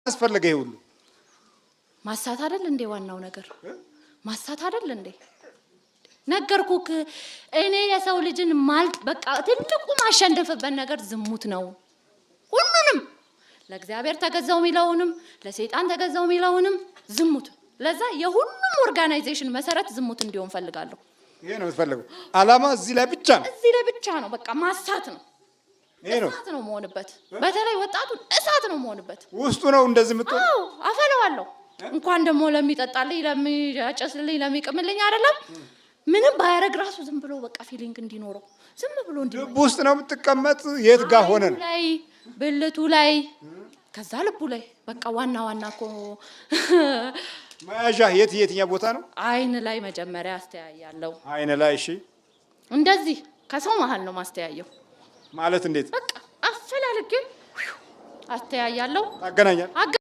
አስፈልገ ይሁሉ ማሳት አይደል እንዴ? ዋናው ነገር ማሳት አይደል እንዴ? ነገርኩክ እኔ የሰው ልጅን በቃ ትልቁ ማሸነፍበት ነገር ዝሙት ነው። ሁሉንም ለእግዚአብሔር ተገዛው ሚላውንም ለሰይጣን ተገዛው ሚላውንም ዝሙት። ለዛ የሁሉም ኦርጋናይዜሽን መሰረት ዝሙት እንዲሆን ፈልጋለሁ። ይሄ ነው የምትፈልገው? አላማ እዚህ ላይ ብቻ ነው። እዚህ ላይ ብቻ ነው። በቃ ማሳት ነው። ይሄ ነው እሳት ነው መሆንበት። በተለይ ወጣቱን እሳት ነው መሆንበት። ውስጡ ነው እንደዚህ የምትሆን። አዎ አፈለዋለሁ። እንኳን ደግሞ ለሚጠጣልኝ ለሚያጨስልኝ ለሚቅምልኝ አይደለም ምንም ባያረግ ራሱ ዝም ብሎ በቃ ፊሊንግ እንዲኖረው ዝም ብሎ እንዲኖር ልብ ውስጥ ነው የምትቀመጥ። የት ጋር ሆነን ላይ ብልቱ ላይ ከዛ ልቡ ላይ በቃ ዋና እኮ መያዣ የትኛው ቦታ ነው? አይን ላይ መጀመሪያ አስተያያለሁ። አይን ላይ እሺ፣ እንደዚህ ከሰው መሃል ነው ማስተያየው። ማለት እንዴት? በቃ አፈላልጌ አስተያያለሁ። ታገናኛል